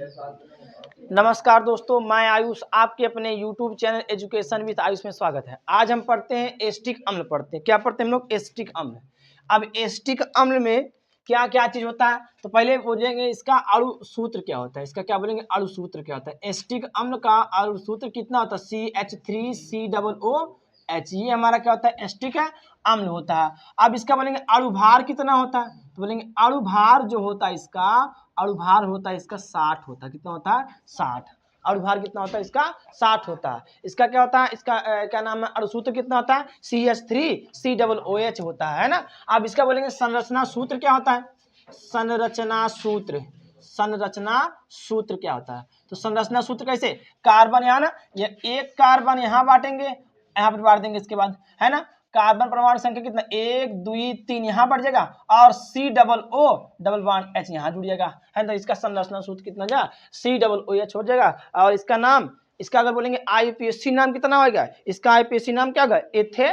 नमस्कार दोस्तों, मैं आयुष आपके अपने YouTube channel education with Ayush में स्वागत है। आज हम पढ़ते हैं एस्टिक अम्ल पढ़ते हैं। क्या पढ़ते हैं हम लोग? एस्टिक अम्ल। अब एस्टिक अम्ल में क्या क्या चीज होता है तो पहले बोलेंगे इसका अणु सूत्र क्या होता है। इसका क्या बोलेंगे? अणु सूत्र क्या होता है। एस्टिक अम्ल का अणु सूत्र कितना होता है? CH3COOH। ये हमारा क्या होता है? एस्टिक अम्ल होता है। अब इसका बोलेंगे अणु भार कितना होता है तो बोलेंगे अणु भार जो होता है इसका, अणु भार होता है इसका 60 होता है। कितना होता है? 60। अणु भार कितना होता है इसका? 60 होता है। इसका क्या होता है? इसका क्या नाम है? अणु सूत्र कितना होता है? CH3COOH होता है ना। अब इसका बोलेंगे संरचना सूत्र क्या होता है? संरचना सूत्र, संरचना सूत्र क्या होता है तो संरचना सूत्र कैसे? कार्बन यहाँ ना, ये एक कार्बन यहाँ बांटेंगे, यहाँ पर बांट देंगे इसके बाद, है ना। कार्बन परमाणु संख्या कितना? 1 2 3 यहाँ बढ़ जाएगा और COO डबल बॉन्ड H यहाँ जुड़ जाएगा, है तो इसका संरचना सूत्र कितना जाएगा? COOH हो जाएगा। और इसका नाम, इसका अगर बोलेंगे IUPAC नाम कितना होगा? इसका IUPAC नाम क्या होगा? एथे,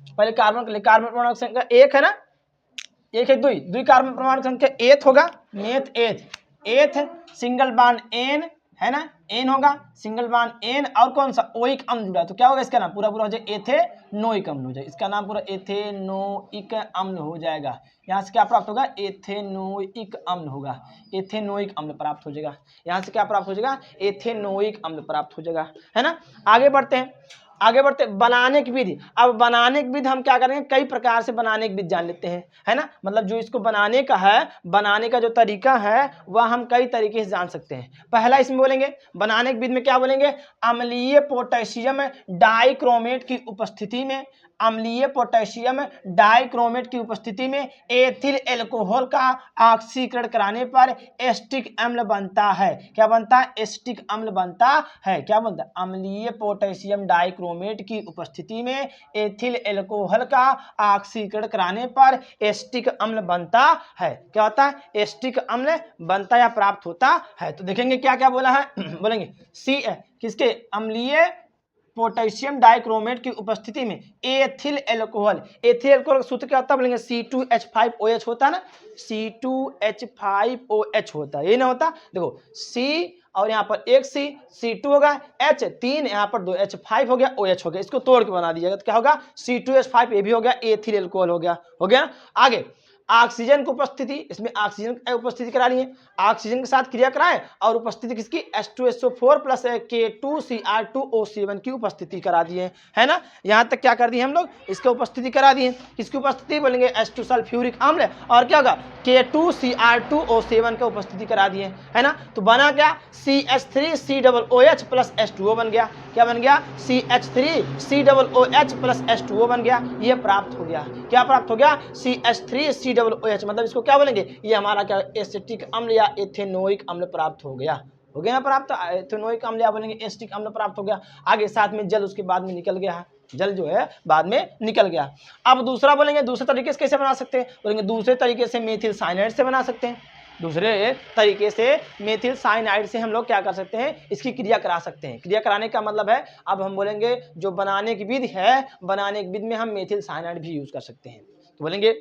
पहले कार्बन के लिए कार्बन परमाणु संख्या 1 है ना, 1 है 2 2 कार्बन परमाणु संख्या एथ होगा, मेथ एथ एथ सिंगल बॉन्ड N है ना, N होगा सिंगल बॉन्ड N और कौन सा? ओइक अम्ल जुड़ा तो क्या होगा? इसका नाम पूरा हो जाएगा एथेनोइक अम्ल हो जाएगा। इसका नाम पूरा एथेनोइक अम्ल हो जाएगा। यहाँ से क्या प्राप्त होगा? एथेनोइक अम्ल होगा, एथेनोइक अम्ल प्राप्त हो जाएगा। यहाँ से क्या प्राप्त हो जाएगा? एथेनोइक अम्ल प्राप्त हो जाएगा, है ना। आगे बढ़ते हैं, आगे बढ़ते बनाने की विधि। अब बनाने की विधि हम क्या करेंगे? कई प्रकार से बनाने की विधि जान लेते हैं, है ना। मतलब जो इसको बनाने का है, बनाने का जो तरीका है वह हम कई तरीके से जान सकते हैं। पहला इसमें बोलेंगे बनाने की विधि में क्या बोलेंगे? अम्लीय पोटेशियम डाइक्रोमेट की उपस्थिति में, अम्लीय पोटेशियम डाइक्रोमेट की उपस्थिति में एथिल एल्कोहल का ऑक्सीकरण कराने पर एस्टिक अम्ल बनता है। क्या बनता है? एस्टिक अम्ल बनता है। क्या बनता है? अम्लीय पोटेशियम डाइक्रोमेट की उपस्थिति में एथिल एल्कोहल का ऑक्सीकरण कराने पर एस्टिक अम्ल बनता है। क्या होता है? एस्टिक अम्ल बनता या प्राप्त होता है। तो देखेंगे क्या क्या बोला है बोलेंगे सी किसके? अम्लीय पोटेशियम डाइक्रोमेट की उपस्थिति में एथिल एल्कोहल, एथिल एल्कोहल का सूत्र क्या होता है? बोलेंगे C2H5OH होता है ना, C2H5OH होता है। ये ना होता, देखो C और यहाँ पर एक C2 होगा, H 3 यहाँ पर 2 H5 हो गया, OH हो गया। इसको तोड़ के बना दीजिएगा तो क्या होगा? C2H5 ये भी हो गया, एथिल एल्कोहल हो गया, हो गया ना। आगे ऑक्सीजन की उपस्थिति, इसमें ऑक्सीजन की उपस्थिति करा लिए, ऑक्सीजन के साथ क्रिया कराएं और उपस्थिति किसकी? H2SO4 प्लस K2Cr2O7 की उपस्थिति करा दिए, है ना। यहाँ तक क्या कर दिए हम लोग? इसकी उपस्थिति करा दिए। किसकी उपस्थिति? बोलेंगे H2 सल्फ्यूरिक अम्ल और क्या होगा? K2Cr2O7 की उपस्थिति करा दिए, है ना। तो बना क्या? CH3COOH प्लस H2O बन गया। क्या बन गया? CH3COOH प्लस H2O बन गया। ये प्राप्त हो गया। क्या प्राप्त हो गया? CH3COOH। मतलब इसको क्या बोलेंगे? ये हमारा क्या? एसिटिक अम्ल या एथेनोइक अम्ल प्राप्त हो गया। हो गया ना प्राप्त? एथेनोइक अम्ल या बोलेंगे एसिटिक अम्ल प्राप्त हो गया। आगे साथ में जल उसके बाद में निकल गया है, जल जो है बाद में निकल गया। अब दूसरा बोलेंगे दूसरे तरीके से कैसे बना सकते हैं? बोलेंगे दूसरे तरीके से मेथिल साइनाइड से बना सकते हैं। दूसरे तरीके से मेथिल साइनाइड से हम लोग क्या कर सकते हैं? इसकी क्रिया करा सकते हैं। क्रिया कराने का मतलब है, अब हम बोलेंगे जो बनाने की विधि है, बनाने की विधि में हम मेथिल साइनाइड भी यूज कर सकते हैं। तो बोलेंगे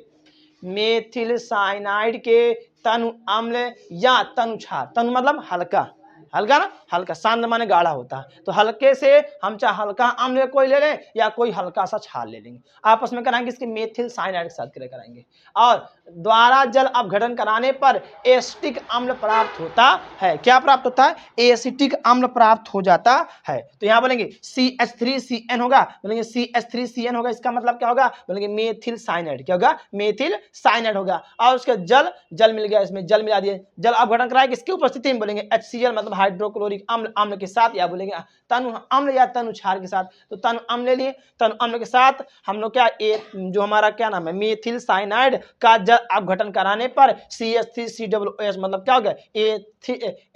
मेथिल साइनाइड के तनु अम्ल या तनु क्षार, तनु मतलब हल्का, हल्का ना, हल्का, शांत माने गाढ़ा होता है। तो हल्के से हम चाहे हल्का अम्ल कोई ले लें या कोई हल्का सा क्षार ले लेंगे, आपस में कराएंगे, इसके मेथिल साइनाइड के साथ क्रिया कराएंगे और द्वारा जल अपघटन कराने पर एसिटिक अम्ल प्राप्त होता है। क्या प्राप्त होता है? एसिटिक अम्ल प्राप्त हो जाता है। तो यहाँ बोलेंगे CH3CN होगा, बोलेंगे CH3CN होगा, इसका मतलब क्या होगा? बोलेंगे मेथिल साइनाइड। क्या होगा? मेथिल साइनाइड होगा। और उसका जल, जल मिल गया, इसमें जल मिला दिए, जल अपघटन कराए किसकी उपस्थिति में? बोलेंगे HCl मतलब हाइड्रोक्लोरिक अम्ल, अम्ल के साथ, या बोलेंगे तनु अम्ल या तनु क्षार के साथ। तो तनु अम्ल ले लिए, तनु अम्ल के साथ हम लोग क्या, जो हमारा क्या नाम है, मेथिल साइनाइड का जल अपघटन कराने पर CH3COOH मतलब क्या हो गया?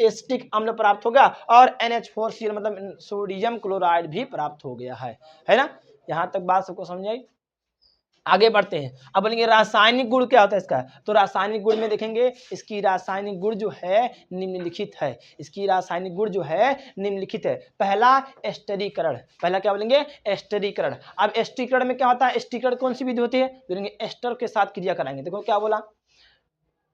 एसिटिक अम्ल प्राप्त होगा और NH4Cl मतलब सोडियम क्लोराइड भी प्राप्त हो गया है ना। यहाँ तक बात सबको समझ आई? आगे बढ़ते हैं। अब बोलेंगे रासायनिक गुण क्या होता है इसका? तो रासायनिक गुण में देखेंगे इसकी रासायनिक गुण जो है निम्नलिखित है। इसकी रासायनिक गुण जो है निम्नलिखित है। पहला एस्टरीकरण, पहला क्या बोलेंगे? एस्टरीकरण। अब एस्टरीकरण में क्या होता है? एस्टरीकरण कौन सी विधि होती है? बोलेंगे एस्टर के साथ क्रिया कराएंगे। देखो क्या बोला?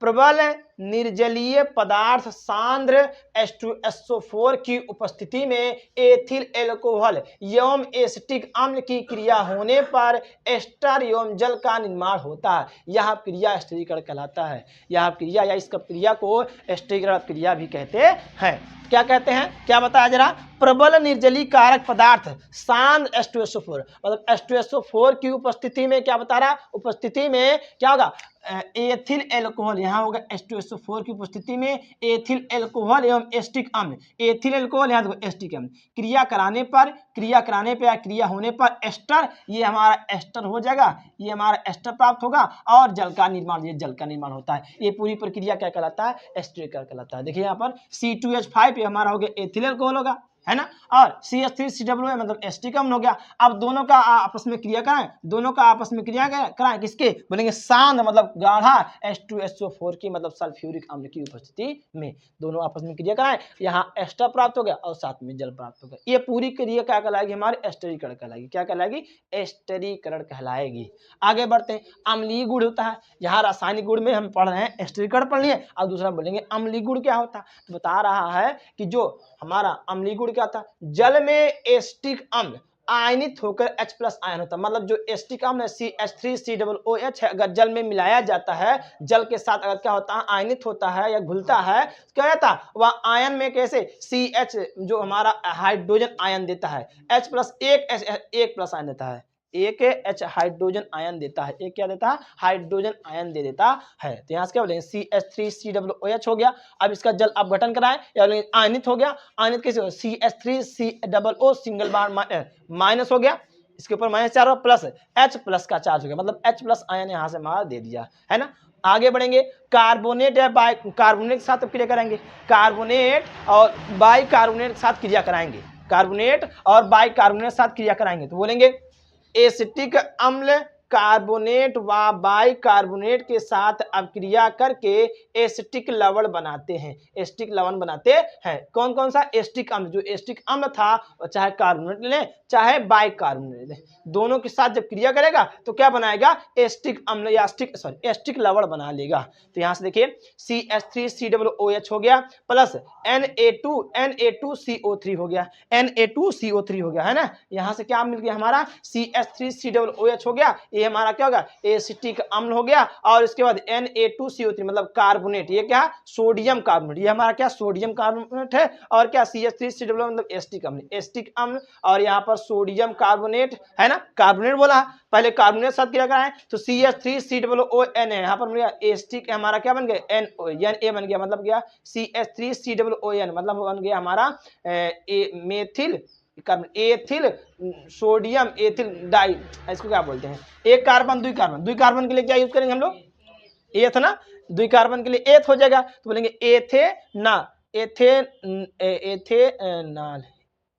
प्रबल निर्जलीय पदार्थ सांद्र H2SO4 की उपस्थिति में एथिल एल्कोहल एवं एसिटिक अम्ल की क्रिया होने पर एस्टर एवं जल का निर्माण होता है। यह क्रिया एस्टरीकरण कहलाता है। यह क्रिया या इस क्रिया को एस्टरीकरण क्रिया भी कहते हैं। क्या कहते हैं, क्या बताया जरा? प्रबल निर्जलीय कारक पदार्थ सांद्र H2SO4, मतलब H2SO4 की उपस्थिति में क्या बता रहा? उपस्थिति में क्या होगा? एथिल एल्कोहल, यहाँ होगा H2SO4 की उपस्थिति में एथिल एल्कोहल एवं एस्टिक अम्ल, एथिल एल्कोहल यहाँ देखो एस्टिक अम्ल, क्रिया कराने पे या क्रिया होने पर एस्टर, ये हमारा एस्टर हो जाएगा, ये हमारा एस्टर प्राप्त होगा और जल का निर्माण, ये जल का निर्माण होता है। ये पूरी प्रक्रिया क्या कहलाता है? एस्टरीकरण कहलाता है। देखिए यहाँ पर C2H5 ये हमारा हो गया एथिल एल्कोहल होगा, है ना, और CH3COO मतलब एस्टिक अम्ल हो गया। अब दोनों का आपस में क्रिया कराएं, दोनों का आपस में क्रिया कराएं, किसके? बोलेंगे सांद्र मतलब गाढ़ा H2SO4 की मतलब सल्फ्यूरिक अम्ल की उपस्थिति में दोनों आपस में क्रिया कराएं, यहाँ एस्टर प्राप्त हो गया और साथ में जल प्राप्त हो गया। ये पूरी क्रिया क्या कहलाएगी? हमारी एस्टरीकरण कहलाएगी। क्या कहलाएगी? एस्टरीकरण कहलाएगी। आगे बढ़ते हैं। अम्लीय गुण होता है, यहाँ रासायनिक गुण में हम पढ़ रहे हैं, एस्टरीकरण पढ़ लिए, और दूसरा बोलेंगे अम्लीय गुण क्या होता है। तो बता रहा है कि जो हमारा अम्लीय गुण क्या था? जल में एस्टिक अम्ल आयनित होकर H+ आयन होता है, मतलब जो एस्टिक अम्ल CH3COOH है, अगर जल में मिलाया जाता है, जल के साथ अगर क्या होता है? आयनित होता है या घुलता है, क्या होता है? वह आयन में कैसे CH जो हमारा हाइड्रोजन आयन देता है, H+ एक प्लस आयन देता है, एक H हाइड्रोजन आयन देता है, एक क्या देता है? हाइड्रोजन आयन दे देता है। तो यहाँ से क्या बोलेंगे? CH3COOH हो गया। अब इसका जल अपघटन कराएं या आयनित हो गया, आयनित कैसे हो? CH3COO सिंगल बार माइनस हो गया, इसके ऊपर -4 और प्लस H+ का चार्ज हो गया, मतलब H+ आयन यहाँ से हमारा दे दिया, है ना। आगे बढ़ेंगे। कार्बोनेट या बाई कार्बोनेट के साथ क्रिया कराएंगे, कार्बोनेट और बाई कार्बोनेट के साथ क्रिया कराएंगे, कार्बोनेट और बाई कार्बोनेट के साथ क्रिया कराएंगे तो बोलेंगे एसिटिक अम्ल कार्बोनेट व बाई कार्बोनेट के साथ अभिक्रिया करके एसिटिक लवण बनाते हैं, एसिटिक लवण बनाते हैं। कौन कौन सा? एसिटिक अम्ल, जो एसिटिक अम्ल था चाहे कार्बोनेट लें चाहे बाई कार्बोनेट लें, दोनों के साथ जब क्रिया करेगा तो क्या बनाएगा? एसिटिक अम्ल या एसिटिक लवण बना लेगा। तो यहाँ से देखिए CH3COOH हो गया प्लस Na2CO3 हो गया, Na2CO3 हो गया, है ना। यहाँ से क्या मिल गया? हमारा CH3COOH हो गया, ये हमारा क्या होगा? एसिटिक अम्ल हो गया, और इसके बाद Na2CO3 मतलब कार्बोनेट, ये क्या? सोडियम कार्बोनेट, ये हमारा क्या? सोडियम कार्बोनेट है, और क्या? CH3COO मतलब एसिटिक अम्ल, एसिटिक अम्ल, और यहाँ पर सोडियम कार्बोनेट, है ना, कार्बोनेट बोला, पहले कार्बोनेट साथ क्रिया कराएं तो CH3COON है, यहाँ पर एसिटिक हमारा क्या बन गया? Na बन गया, मतलब गया CH3COON मतलब बन गया हमारा methyl ethyl sodium ethyl di, इसको क्या बोलते हैं? एक कार्बन दुई कार्बन, दुई कार्बन के लिए क्या यूज करेंगे हम लोग? एथ ना, दुई कार्बन के लिए एथ हो जाएगा, तो बोलेंगे एथेना, एथेनॉल,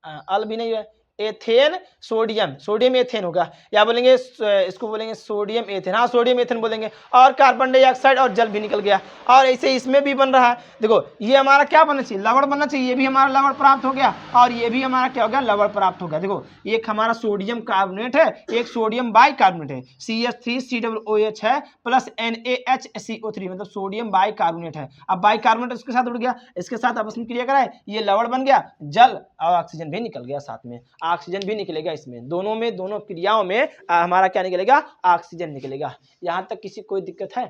अल भी नहीं है, एथेन सोडियम, सोडियम एथेन होगा, या बोलेंगे इसको बोलेंगे सोडियम एथेन, हाँ सोडियम एथेन बोलेंगे, और कार्बन डाइऑक्साइड और जल भी निकल गया। और ऐसे इसमें भी बन रहा है, देखो ये हमारा क्या बनना चाहिए? लवण बनना चाहिए, ये भी हमारा लवण प्राप्त हो गया, और ये भी हमारा क्या हो गया? लवण प्राप्त हो गया। देखो एक हमारा सोडियम कार्बोनेट है, एक सोडियम बाई कार्बोनेट है, CH3COOH है प्लस NaHCO3 मतलब सोडियम बाई कार्बोनेट है। अब बाई कार्बोनेट इसके साथ उड़ गया, इसके साथ आपस में क्रिया कराए, ये लवण बन गया, जल और ऑक्सीजन भी निकल गया, साथ में ऑक्सीजन भी निकलेगा इसमें, दोनों क्रियाओं में हमारा क्या निकलेगा? ऑक्सीजन निकलेगा। यहाँ तक किसी कोई दिक्कत है?